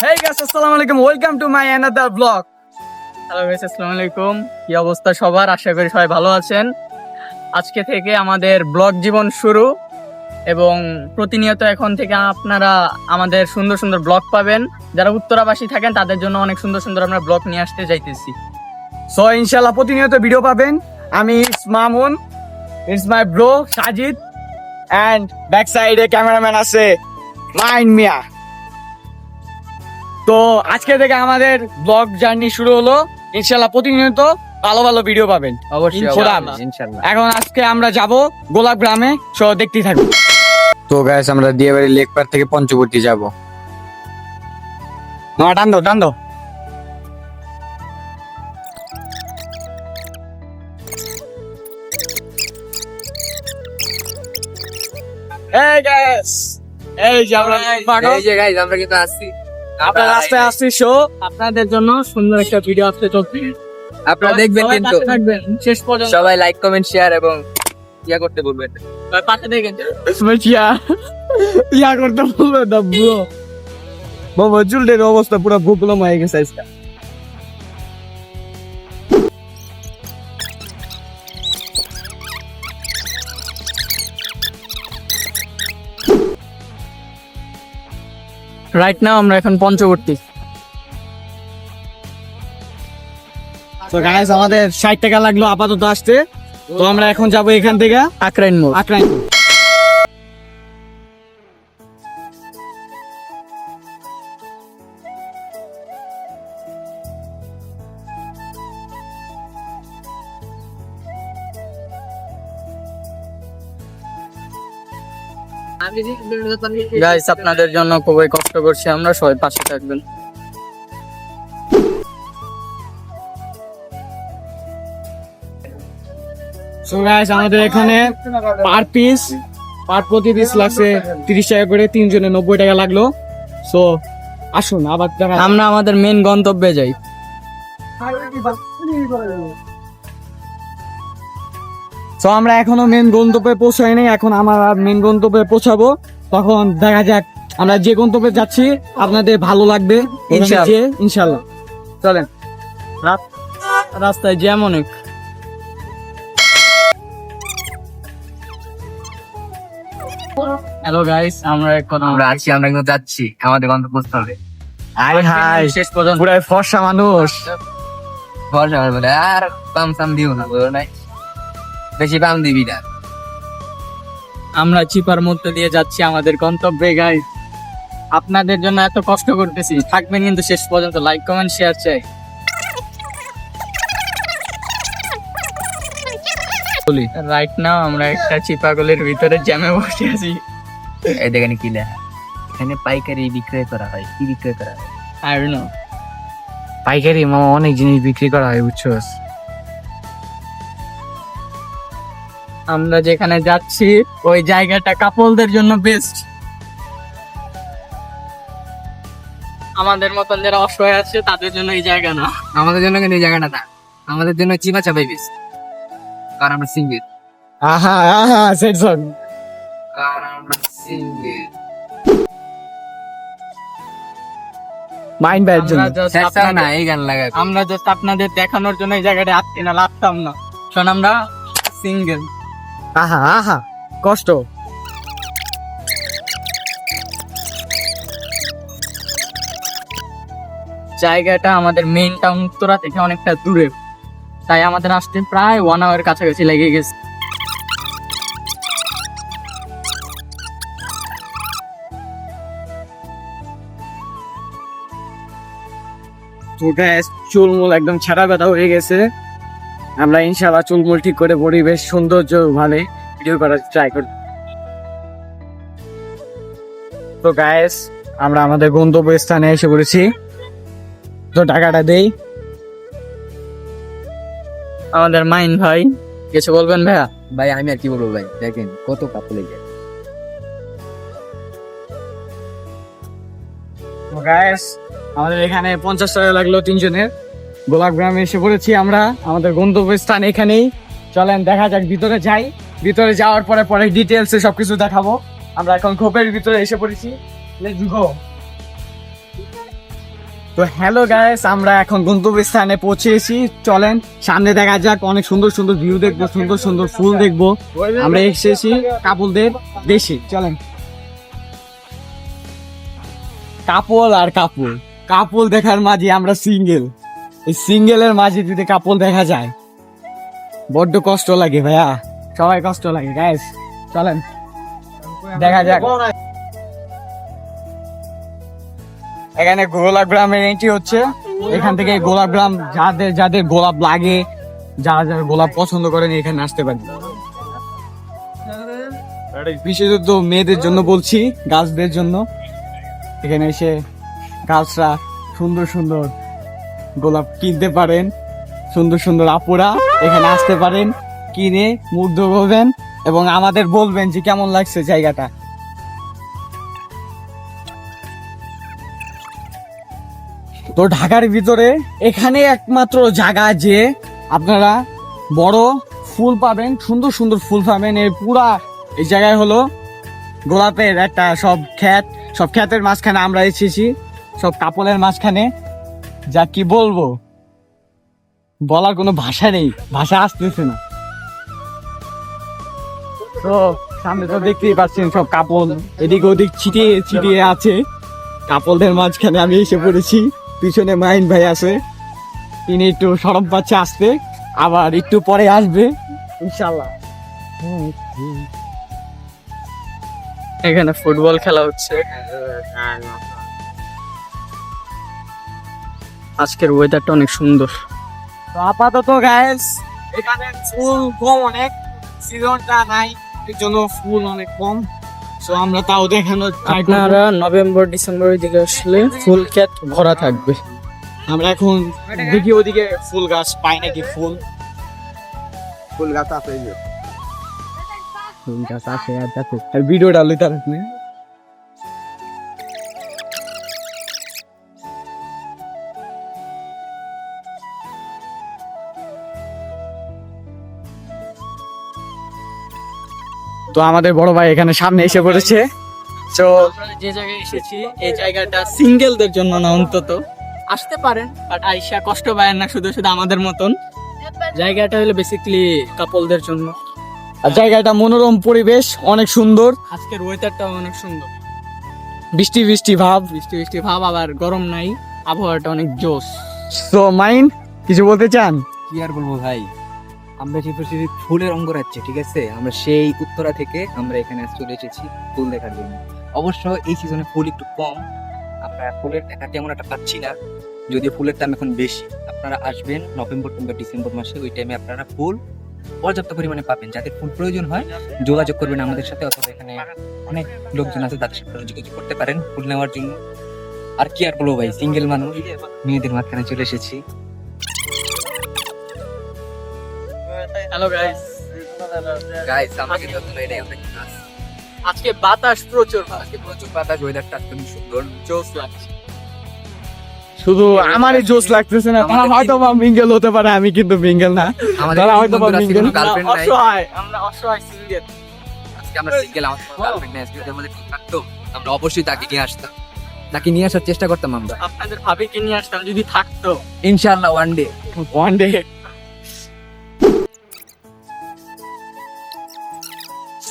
Hey guys, আসসালামু আলাইকুম, welcome to my another blog. Hello guys, আসসালামু আলাইকুম। কি অবস্থা সবার? আশা করি সবাই ভালো আছেন। আজকে থেকে আমাদের ব্লগ জীবন শুরু এবং প্রতিনিয়ত এখন থেকে আপনারা আমাদের সুন্দর সুন্দর ব্লগ পাবেন। যারা উত্তরাবাসী থাকেন তাদের জন্য অনেক সুন্দর সুন্দর আমরা ব্লগ নিয়ে আসতে যাইতেছি। সো ইনশাআল্লাহ প্রতিনিয়ত ভিডিও পাবেন। আমি Mamun, it's my bro Sajid, and back সাইডে ক্যামেরাম্যান আছে মাইন মিয়া। তো আজকে থেকে আমাদের ব্লগ জার্নি শুরু হলো। ইনশাআল্লাহ প্রতিনিয়ত ভালো ভালো ভিডিও পাবেন অবশ্যই ইনশাআল্লাহ। ইনশাআল্লাহ। এখন আজকে আমরা যাব গোলাপ গ্রামে, সো দেখতেই থাকবো। তো গাইস আমরা দিয়াবাড়ি লেক পার থেকে পঞ্চবটী যাব। টান দাও টান দাও। এই গাইস, এই যে আমরা পাগল। এই যে গাইস আমরা কিন্তু আসছি। আপনার রাস্তায় আসছি, শো আপনাদের জন্য সুন্দর একটা ভিডিও আসতে চলছে। আপনারা দেখবেন সবাই কিন্তু পাশে থাকবেন শেষ পর্যন্ত। সবাই লাইক কমেন্ট শেয়ার এবং ইয়া করতে বলবেন। সবাই পাশে দেখেন। ইয়া করতে বলবে না ব্রো। বাবা চুলটার অবস্থা পুরো গোপলম হয়ে গেছে আজকে। রাইট নাও আমরা এখন পঞ্চবর্তী। তো গাইস আমাদের 60 টাকা লাগলো আপাতত আসতে। তো আমরা এখন যাব এখান থেকে আকরাইন মোড়। আকরাইন মোড়। গাইস আপনাদের জন্য খুবই কষ্ট করছি আমরা, সবাই পাশে থাকবেন। সো গাইস আমাদের এখানে পার প্রতি পিস লাগছে 30 টাকা করে, 3 জনে 90 টাকা লাগলো। সো আসুন আবার আমরা আমাদের মেন গন্তব্যে যাই। তো আমরা এখনো মেন গন্তব্যে পৌঁছাইনি, এখন আমরা মেন গন্তব্যে পৌঁছাবো। তখন দেখা যাক আমরা যে গন্তব্যে যাচ্ছি আপনাদের ভালো লাগবে ইনশাআল্লাহ। চলেন, রাস্তায় জ্যাম অনেক। হ্যালো গাইস, আমরা আছি, আমরা কিন্তু যাচ্ছি আমাদের গন্তব্যস্থলে। হাই শেষ পর্যন্ত পুরো ফর্সা মানুষ। ভরসা হবে বলে আর পাম সাম দিও না, বলো নাই বেশি পাম দিবি না। আমরা চিপার মধ্যে দিয়ে যাচ্ছি আমাদের গন্তব্যে গাইস। আপনাদের জন্য এত কষ্ট করতেছি, থাকবেন কিন্তু শেষ পর্যন্ত। লাইক কমেন্ট শেয়ার চাই। রাইট নাও আমরা একটা চিপাগলের ভিতরে জ্যামে বসে আছি। এই দেখেন কি লেখা, এখানে পাইকারি বিক্রয় করা হয়। কি বিক্রয় করা হয়? I don't know. পাইকারি অনেক জিনিস বিক্রি করা হয়, বুঝছো? আমরা যেখানে যাচ্ছি ওই জায়গাটা কাপলদের জন্য বেস্ট। আমাদের মতন যারা অসহায় আছে তাদের জন্য এই জায়গা না। আমাদের জন্য কিন্তু এই জায়গাটা না, আমাদের জন্য চিপা চাপাই বেশ, কারণ আমরা সিঙ্গেল। আহা আহা সেট সং। কারণ আমরা সিঙ্গেল। মাইন্ড ব্যাড জন্য না এই গান লাগাই। আমরা জাস্ট আপনাদের দেখানোর জন্য এই জায়গাটা আসছি না, লাগতাম না। শোন আমরা সিঙ্গেল। আহা আহা কষ্ট। জায়গাটা আমাদের মেইন টাউন উত্তরা থেকে অনেকটা দূরে, তাই আমাদের আসতে প্রায় 1 আওয়ার কাছাকাছি লেগে গেছে। চুলমুল একদম ছাড়া ব্যথা হয়ে গেছে। আমরা ইনশাআল্লাহ চুলমুল ঠিক করে পরিবেশ সৌন্দর্য ভালো ভিডিও করার ট্রাই করি। তো গাইস আমরা আমাদের গন্তব্য স্থানে এসে পড়েছি। তো টাকাটা দেই। আমাদের মাইন ভাই কিছু বলবেন ভাইয়া? ভাই আমি আর কি বলবো ভাই, দেখেন কত কাপড় যায়। তো গাইস আমাদের এখানে 50 টাকা লাগলো 3 জনের। গোলাপ গ্রামে এসে পড়েছি আমরা, আমাদের গন্তব্য স্থান এখানেই। চলেন দেখা যাক, ভিতরে যাই। ভিতরে যাওয়ার পরে পরে ডিটেলসে সবকিছু দেখাবো। আমরা এখন খোপের ভিতরে এসে পড়েছি। Let's go. তো হ্যালো গাইস, আমরা এখন গন্তব্যস্থানে পৌঁছেছি। চলেন সামনে দেখা যাক, অনেক সুন্দর সুন্দর ভিউ দেখবো, সুন্দর সুন্দর ফুল দেখবো। আমরা এসেছি কাপলদের দেশে। চলেন, কাপল আর কাপল, কাপল দেখার মাঝে আমরা সিঙ্গেল। এই সিঙ্গেলের মাঝে যদি কাপল দেখা যায় বড্ড কষ্ট লাগে ভাইয়া, সবাই কষ্ট লাগে। গাইস চলেন দেখা যাক। এখানে গোলাপ গ্রামের এন্ট্রি হচ্ছে। এখান থেকে গোলাপ গ্রাম, যাদের যাদের গোলাপ লাগে, যারা যারা গোলাপ পছন্দ করেন এখানে আসতে পারেন। বিশেষত মেয়েদের জন্য বলছি, গার্লসদের জন্য। এখানে এসে গার্লসরা সুন্দর সুন্দর গোলাপ কিনতে পারেন। সুন্দর সুন্দর আপুরা এখানে আসতে পারেন, কিনে মুগ্ধ হবেন এবং আমাদের বলবেন যে কেমন লাগছে জায়গাটা। তো ঢাকার ভিতরে এখানে একমাত্র জায়গা যে আপনারা বড় ফুল পাবেন, সুন্দর সুন্দর ফুল পাবেন। এই পুরা এই জায়গায় হলো গোলাপের একটা সব ক্ষেতের মাঝখানে আমরা এসেছি, সব কাপলের মাঝখানে। যা কি বলবো, বলার কোনো ভাষা নেই, ভাষা আসতেছে না। তো সামনে তো দেখতেই পাচ্ছেন সব কাপল এদিক ওদিক ছিটিয়ে ছিটিয়ে আছে। কাপলদের মাঝখানে আমি এসে পড়েছি। পিছনে মাইন ভাই আছে, তিনি একটু সরম পাচ্ছে আসতে, আবার একটু পরে আসবে ইনশাল্লাহ। এখানে ফুটবল খেলা হচ্ছে। আজকের ওয়েদারটা অনেক সুন্দর। তো আপাতত গাইস এখানে ফুল কম, অনেক সিজনটা নাই, এর জন্য ফুল অনেক কম। তো আমরা তাও দেখানোর ট্রাই করব। আপনারা নভেম্বর ডিসেম্বরের দিকে আসলে ফুল ক্ষেত ভরা থাকবে। আমরা এখন দেখি ওদিকে ফুল গাছ পাই নাকি। ফুল গাছ আছে, ফুল গাছ আছে আর দেখো ভিডিওটা লইতে আপনি। তো আমাদের বড় ভাই এখানে সামনে এসে পড়েছে। তো যে জায়গায় এসেছি এই জায়গাটা সিঙ্গেলদের জন্য না, অন্তত আসতে পারেন, বাট আইসা কষ্ট পায় না শুধু শুধু আমাদের মতন। জায়গাটা হলো বেসিক্যালি কাপলদের জন্য। আর জায়গাটা মনোরম পরিবেশ, অনেক সুন্দর। আজকের ওয়েদারটাও অনেক সুন্দর, বৃষ্টি বৃষ্টি ভাব। বৃষ্টি বৃষ্টি ভাব, আবার গরম নাই, আবহাওয়াটা অনেক জোস। তো মাইন কিছু বলতে চান? কি আর বলবো ভাই, আমরা যেহেতু ফুলের অঙ্গরাজ্যে, ঠিক আছে, আমরা সেই উত্তরা থেকে আমরা এখানে চলে এসেছি ফুল দেখার জন্য। অবশ্য এই সিজনে ফুল একটু কম, আমরা ফুলের দেখা তেমন একটা পাচ্ছি না, যদিও ফুলের দাম এখন বেশি। আপনারা আসবেন নভেম্বর কিংবা ডিসেম্বর মাসে, ওই টাইমে আপনারা ফুল পর্যাপ্ত পরিমাণে পাবেন। যাদের ফুল প্রয়োজন হয় যোগাযোগ করবেন আমাদের সাথে, অথবা এখানে অনেক লোকজন আছে তাদের সাথে যোগাযোগ করতে পারেন ফুল নেওয়ার জন্য। আর কি আর বলবো ভাই, সিঙ্গেল মানুষ, মেয়েদের মাঝখানে চলে এসেছি। হ্যালো গাইস, গাইস আমরা কিন্তু আসলে এটাই অনেক কাজ। আজকে বাতাস প্রচুর, আজকে প্রচুর বাতাস, ওয়েদারটা একদম সুন্দর, জোস লাগছে। শুধু আমারই জোশ লাগতেছে না, তারা হয়তো বা মিঙ্গেল হতে পারে, আমি কিন্তু মিঙ্গেল না। আমাদের তারা হয়তো বা বন্ধুরা মিঙ্গেল। কোনো গার্লফ্রেন্ড নাই, অসহায়, আমরা অসহায় সিঙ্গেল। আজকে আমরা সিঙ্গেল, আমাদের কোনো গার্লফ্রেন্ড নাই। আজকে যদি আমাদের কেউ থাকতো আমরা অবশ্যই তাকে নিয়ে আসতাম, তাকে নিয়ে আসার চেষ্টা করতাম আমরা, আপনাদের ভাবিকে নিয়ে আসতাম যদি থাকতো। ইনশাআল্লাহ one day. One day.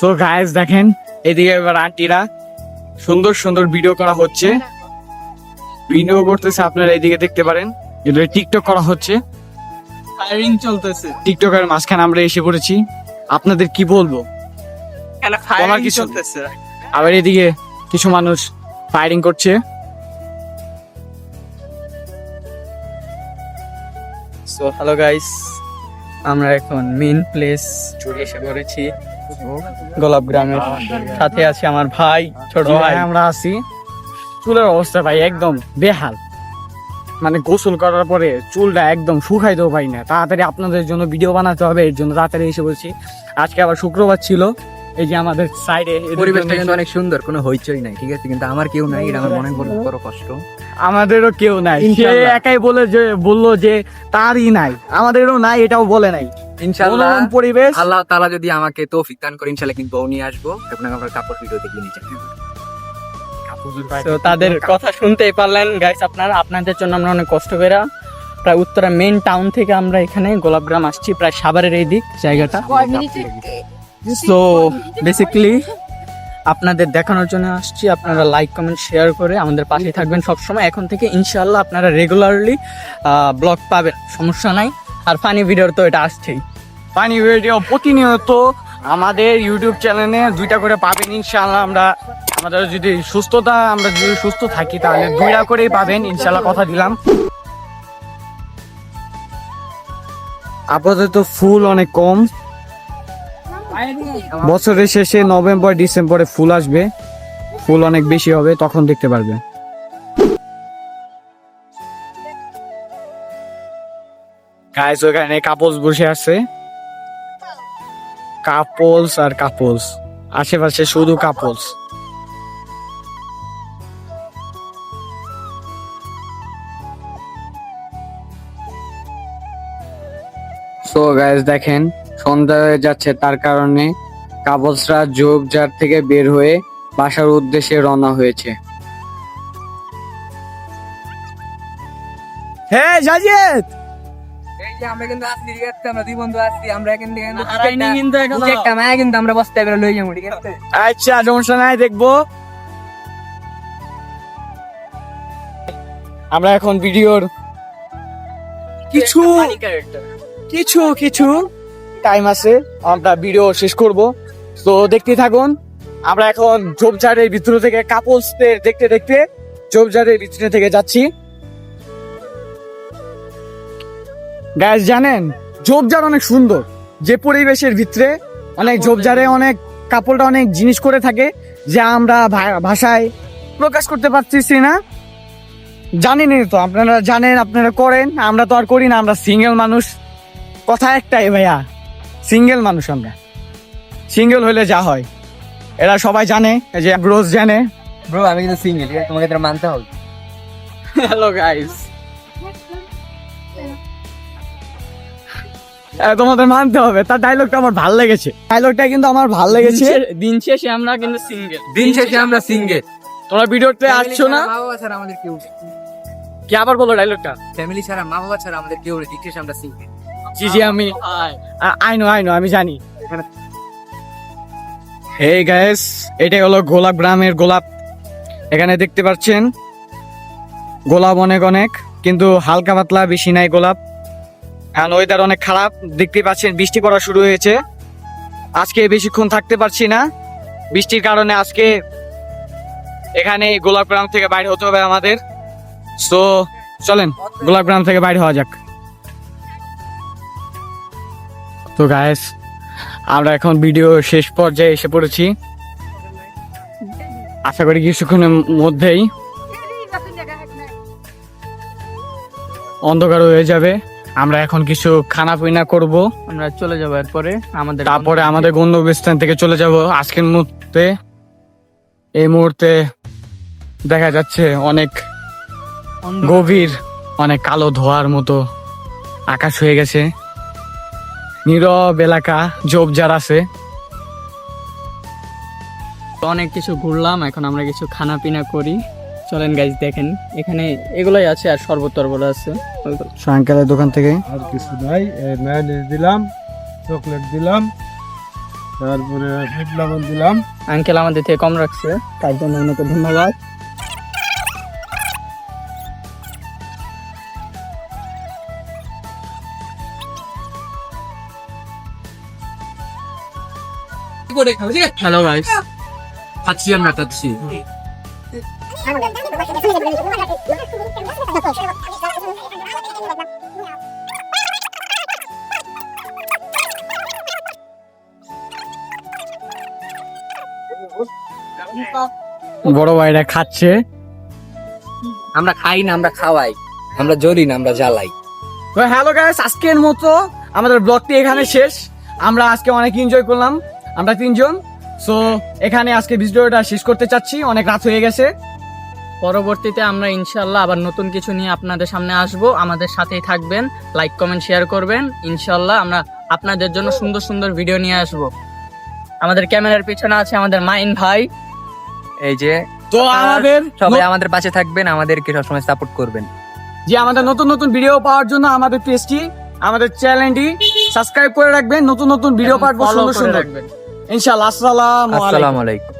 So guys দেখেন এদিকে এবার আন্টিরা সুন্দর সুন্দর ভিডিও করা হচ্ছে, ভিডিও করতেছে, আপনারা এদিকে দেখতে পারেন। এটা টিকটক করা হচ্ছে, ফায়ারিং চলতেছে, টিকটকের মাঝখানে আমরা এসে পড়েছি। আপনাদের কি বলবো, এখানে বলার ফায়ারিং কিছু নেই। চলতেছে। আবার এদিকে কিছু মানুষ ফায়ারিং করছে। সো হ্যালো গাইস, আমরা এখন মেইন প্লেস চলে এসে পড়েছি, গোলাপ গ্রামের। সাথে আছে আমার ভাই, ছোট ভাই। আমরা আছি। চুলের অবস্থা ভাই একদম বেহাল, মানে গোসল করার পরে চুলটা একদম শুকাইতেও পাই না। তাড়াতাড়ি আপনাদের জন্য ভিডিও বানাতে হবে, এর জন্য তাড়াতাড়ি এসে বলছি। আজকে আবার শুক্রবার ছিল, এই যে আমাদের সাইডে পরিবেশটা কিন্তু অনেক সুন্দর, কোনো হইচই নাই, ঠিক আছে, কিন্তু আমার কেউ নাই, এটা আমার মনে বড় কষ্ট। আমাদেরও কেউ নাই। সে ইনশাআল্লাহ। একাই বললো যে তারই নাই, আমাদেরও নাই, এটাও বলে নাই। ইনশাআল্লাহ মনোরম পরিবেশ। আল্লাহ তাআলা যদি আমাকে তৌফিক দান করে, ইনশাআল্লাহ কিন্তু বউ নিয়ে আসবো, এখন আমরা কাপড় ভিডিও দেখে নিয়ে যাবো। তো তাদের কথা শুনতেই পারলেন গাইস আপনারা। আপনাদের জন্য আমরা অনেক কষ্ট করে প্রায় উত্তরা মেইন টাউন থেকে আমরা এখানে গোলাপগ্রাম আসছি, প্রায় সাভারের এই দিক জায়গাটা। তো বেসিক্যালি আপনাদের দেখানোর জন্য আসছি। আপনারা লাইক কমেন্ট শেয়ার করে আমাদের পাশে থাকবেন সবসময়। এখন থেকে ইনশাআল্লাহ আপনারা রেগুলারলি ব্লগ পাবেন, সমস্যা নাই। আর ফানি ভিডিওর তো এটা আসছেই, ফানি ভিডিও প্রতিনিয়ত আমাদের ইউটিউব চ্যানেলে 2টা করে পাবেন ইনশাআল্লাহ। আমাদের যদি আমরা যদি সুস্থ থাকি তাহলে 2টা করেই পাবেন ইনশাআল্লাহ, কথা দিলাম। আপাতত ফুল অনেক কম, বছরের শেষে নভেম্বর ডিসেম্বরে ফুল আসবে, ফুল অনেক বেশি হবে, তখন দেখতে পারবে। গাইস ওখানে কাপলস বসে আছে, কাপলস আর কাপলস, আশেপাশে শুধু কাপলস। সো গাইস দেখেন সন্ধ্যা হয়ে যাচ্ছে, তার কারণে কাপলসরা ঝোপঝাড় থেকে বের হয়ে বাসার উদ্দেশ্যে রওনা হয়েছে। হ্যাঁ জাজিদ, এই যে আমরা কিন্তু আসছি, ঠিক আছে? আমরা 2 বন্ধু আসছি, আমরা এখান থেকে হারাইনি কিন্তু এখনো। একটা মায়া কিন্তু আমরা বস্তায় করে লই যাবো, ঠিক আছে? আচ্ছা সমস্যা নাই, দেখবো। আমরা এখন ভিডিওর কিছু কিছু কিছু টাইম আছে, আমরা ভিডিও শেষ করব, তো দেখতে থাকুন। আমরা এখন ঝোপঝাড়ের ভিতর থেকে কাপলসদের দেখতে দেখতে ঝোপঝাড়ের ভিতরে থেকে যাচ্ছি। গাইস জানেন ঝোপঝাড় অনেক সুন্দর, যে পরিবেশের ভিতরে অনেক ঝোপঝাড়ে অনেক কাপলটা অনেক জিনিস করে থাকে যে আমরা ভাষায় প্রকাশ করতে পারতেছি না। জানেনই তো, আপনারা জানেন, আপনারা করেন, আমরা তো আর করি না। আমরা সিঙ্গেল মানুষ, কথা একটাই ভাইয়া, সিঙ্গেল মানুষ। আমরা সিঙ্গেল হইলে যা হয় এরা সবাই জানে, এই যে ব্রোস জানে। ব্রো আমি কিন্তু সিঙ্গেল, ঠিক আছে? তোমাকে এটা মানতে হবে। হ্যালো গাইস, তোমাদের মানতে হবে, তার ডায়লগটা আমার ভাল লেগেছে, ডায়লগটা কিন্তু আমার ভাল লেগেছে। দিন শেষে আমরা কিন্তু সিঙ্গেল, দিন শেষে আমরা সিঙ্গেল। তোমরা ভিডিওতে আসছো না, মা বাবা ছাড়া আমাদের কেউ নেই। কি আবার বলো ডায়লগটা? ফ্যামিলি ছাড়া, মা বাবা ছাড়া আমাদের কেউ নেই, দিন শেষে আমরা সিঙ্গেল। জি জি, আমি আইনো আমি জানি। এই গাইস, এটাই হলো গোলাপ গ্রামের গোলাপ। এখানে দেখতে পাচ্ছেন গোলাপ অনেক অনেক, কিন্তু হালকা পাতলা, বেশি নাই গোলাপ। কারণ ওয়েদার অনেক খারাপ, দেখতে পাচ্ছেন বৃষ্টি পড়া শুরু হয়েছে। আজকে বেশিক্ষণ থাকতে পারছি না বৃষ্টির কারণে, আজকে এখানে গোলাপ গ্রাম থেকে বাইরে হতে হবে আমাদের। সো চলেন গোলাপ গ্রাম থেকে বাইরে হওয়া যাক। তো গাইস, আমরা এখন ভিডিও শেষ পর্যায়ে এসে পড়েছি। আশা করি কিছুক্ষণের মধ্যেই অন্ধকার হয়ে যাবে। আমরা এখন কিছু খানা পিনা করব, আমরা চলে যাবো এরপরে তারপরে আমাদের গন্তব্যস্থান থেকে চলে যাব। আজকের মুহূর্তে, এই মুহূর্তে দেখা যাচ্ছে অনেক গভীর, অনেক কালো ধোঁয়ার মতো আকাশ হয়ে গেছে, নীরব এলাকা, ঝোপঝাড় আছে। অনেক কিছু ঘুরলাম, এখন আমরা কিছু খানা পিনা করি। চলেন গাইস, দেখেন এখানে এগুলোই আছে, আর শরবত টরবত আছে। আঙ্কেলের দোকান থেকে আর কিছু নাই, ম্যায়োনিজ দিলাম, চকলেট দিলাম, তারপরে বিট লবণ দিলাম। আঙ্কেল আমাদের থেকে কম রাখছে, তার জন্য অনেক ধন্যবাদ। হ্যালো গাইস, খাচ্ছি আমরা, খাচ্ছি। বড় ভাইরা খাচ্ছে, আমরা খাই না, আমরা খাওয়াই, আমরা জ্বলি না, আমরা জ্বালাই। তো হ্যালো গাইস, আজকের মতো আমাদের ব্লগটি এখানে শেষ। আমরা আজকে অনেক এনজয় করলাম, আমরা 3 জন। সো এখানে আজকে ভিডিওটা শেষ করতে চাচ্ছি, অনেক রাত হয়ে গেছে। পরবর্তীতে আমরা ইনশাল্লাহ আবার নতুন কিছু নিয়ে আপনাদের সামনে আসব। আমাদের সাথেই থাকবেন, লাইক কমেন্ট শেয়ার করবেন। ইনশাল্লাহ আমরা আপনাদের জন্য সুন্দর সুন্দর ভিডিও নিয়ে আসব। আমাদের ক্যামেরার পিছনে আছে আমাদের মাইন ভাই, এই যে তো আমাদের সবাই আমাদের পাশে থাকবেন, আমাদেরকে সবসময় সাপোর্ট করবেন। যে আমাদের নতুন নতুন ভিডিও পাওয়ার জন্য আমাদের পেজটি, আমাদের চ্যানেলটি সাবস্ক্রাইব করে রাখবেন। নতুন নতুন ভিডিও পাওয়ার Follow সুন্দর করে সুন্দর রাখবেন। ইনশাআল্লাহ। আসসালামু আলাইকুম। আসসালামু আলাইকুম।